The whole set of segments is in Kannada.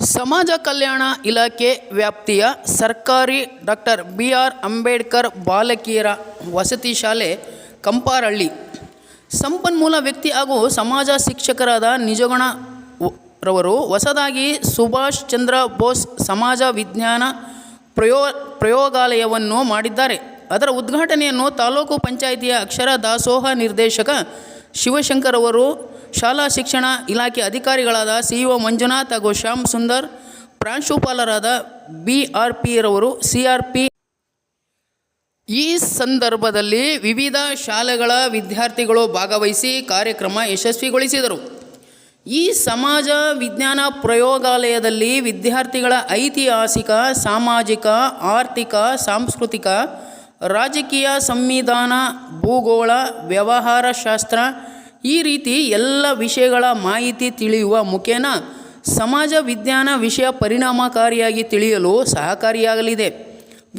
ಸಮಾಜ ಕಲ್ಯಾಣ ಇಲಾಖೆ ವ್ಯಾಪ್ತಿಯ ಸರ್ಕಾರಿ ಡಾಕ್ಟರ್ BR ಅಂಬೇಡ್ಕರ್ ಬಾಲಕಿಯರ ವಸತಿ ಶಾಲೆ ಕಂಪಾರಳ್ಳಿ ಸಂಪನ್ಮೂಲ ವ್ಯಕ್ತಿ ಹಾಗೂ ಸಮಾಜ ಶಿಕ್ಷಕರಾದ ನಿಜಗುಣ ರವರು ಹೊಸದಾಗಿ ಸುಭಾಷ್ ಚಂದ್ರ ಬೋಸ್ ಸಮಾಜ ವಿಜ್ಞಾನ ಪ್ರಯೋಗಾಲಯವನ್ನು ಮಾಡಿದ್ದಾರೆ. ಅದರ ಉದ್ಘಾಟನೆಯನ್ನು ತಾಲೂಕು ಪಂಚಾಯಿತಿಯ ಅಕ್ಷರ ದಾಸೋಹ ನಿರ್ದೇಶಕ ಶಿವಶಂಕರ್ ಅವರು, ಶಾಲಾ ಶಿಕ್ಷಣ ಇಲಾಖೆ ಅಧಿಕಾರಿಗಳಾದ CEO ಮಂಜುನಾಥ್ ಹಾಗೂ ಶ್ಯಾಮ್ ಸುಂದರ್, ಪ್ರಾಂಶುಪಾಲರಾದ BRP ರವರು CRP. ಈ ಸಂದರ್ಭದಲ್ಲಿ ವಿವಿಧ ಶಾಲೆಗಳ ವಿದ್ಯಾರ್ಥಿಗಳು ಭಾಗವಹಿಸಿ ಕಾರ್ಯಕ್ರಮ ಯಶಸ್ವಿಗೊಳಿಸಿದರು. ಈ ಸಮಾಜ ವಿಜ್ಞಾನ ಪ್ರಯೋಗಾಲಯದಲ್ಲಿ ವಿದ್ಯಾರ್ಥಿಗಳ ಐತಿಹಾಸಿಕ, ಸಾಮಾಜಿಕ, ಆರ್ಥಿಕ, ಸಾಂಸ್ಕೃತಿಕ, ರಾಜಕೀಯ, ಸಂವಿಧಾನ, ಭೂಗೋಳ, ವ್ಯವಹಾರಶಾಸ್ತ್ರ ಈ ರೀತಿ ಎಲ್ಲ ವಿಷಯಗಳ ಮಾಹಿತಿ ತಿಳಿಯುವ ಮುಖೇನ ಸಮಾಜ ವಿಜ್ಞಾನ ವಿಷಯ ಪರಿಣಾಮಕಾರಿಯಾಗಿ ತಿಳಿಯಲು ಸಹಕಾರಿಯಾಗಲಿದೆ.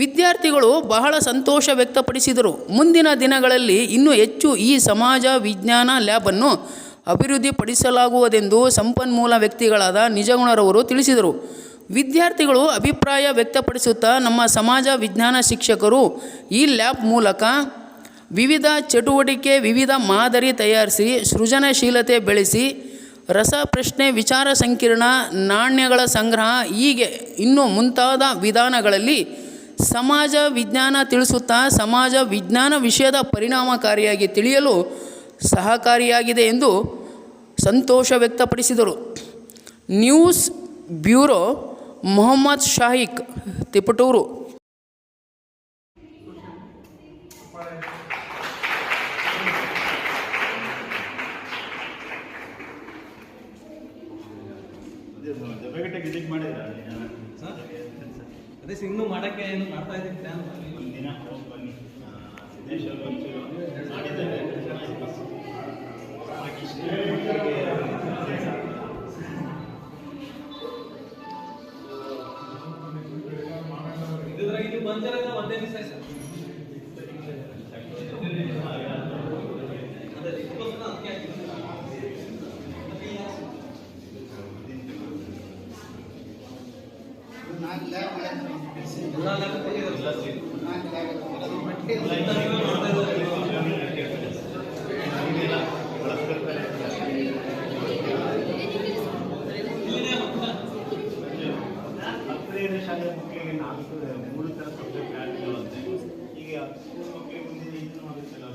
ವಿದ್ಯಾರ್ಥಿಗಳು ಬಹಳ ಸಂತೋಷ ವ್ಯಕ್ತಪಡಿಸಿದರು. ಮುಂದಿನ ದಿನಗಳಲ್ಲಿ ಇನ್ನೂ ಹೆಚ್ಚು ಈ ಸಮಾಜ ವಿಜ್ಞಾನ ಲ್ಯಾಬನ್ನು ಅಭಿವೃದ್ಧಿಪಡಿಸಲಾಗುವುದೆಂದು ಸಂಪನ್ಮೂಲ ವ್ಯಕ್ತಿಗಳಾದ ನಿಜಗುಣರವರು ತಿಳಿಸಿದರು. ವಿದ್ಯಾರ್ಥಿಗಳು ಅಭಿಪ್ರಾಯ ವ್ಯಕ್ತಪಡಿಸುತ್ತಾ, ನಮ್ಮ ಸಮಾಜ ವಿಜ್ಞಾನ ಶಿಕ್ಷಕರು ಈ ಲ್ಯಾಬ್ ಮೂಲಕ ವಿವಿಧ ಚಟುವಟಿಕೆ, ವಿವಿಧ ಮಾದರಿ ತಯಾರಿಸಿ, ಸೃಜನಶೀಲತೆ ಬೆಳೆಸಿ, ರಸಪ್ರಶ್ನೆ, ವಿಚಾರ ಸಂಕಿರಣ, ನಾಣ್ಯಗಳ ಸಂಗ್ರಹ ಹೀಗೆ ಇನ್ನೂ ಮುಂತಾದ ವಿಧಾನಗಳಲ್ಲಿ ಸಮಾಜ ವಿಜ್ಞಾನ ತಿಳಿಸುತ್ತಾ ಸಮಾಜ ವಿಜ್ಞಾನ ವಿಷಯದ ಪರಿಣಾಮಕಾರಿಯಾಗಿ ತಿಳಿಯಲು ಸಹಕಾರಿಯಾಗಿದೆ ಎಂದು ಸಂತೋಷ ವ್ಯಕ್ತಪಡಿಸಿದರು. News bureau, Mohammed Shahik, Tiptur. ಅದೇ ಇನ್ನೂ ಮಾಡೋಕ್ಕೆ ಏನು ಮಾಡ್ತಾ ಇದ್ದೀನಿ ಪ್ಲ್ಯಾನ್ ಒಂದಿನ ಹೋಗಿ ಬನ್ನಿ. ಸಿದ್ದೇಶ್ವರ ಮಾಡಿದ್ದಾರೆ ಇದ್ರಾಗ ನೀವು ಬಂದಿರೋದ ಒಂದೇ ದಿವಸ ಸರ್. ಶಾಲೆಯ ಮಕ್ಕಳಿಗೆ 3 ಥರ ಸಬ್ಜೆಕ್ಟ್ ಆಡ್ಗಳು ಅಂತೆ. ಈಗ ಸ್ಕೂಲ್ ಮಕ್ಕಳಿಗೆ ಮುಂದೆ ಇನ್ನೂ ಆಗುತ್ತಿಲ್ಲ.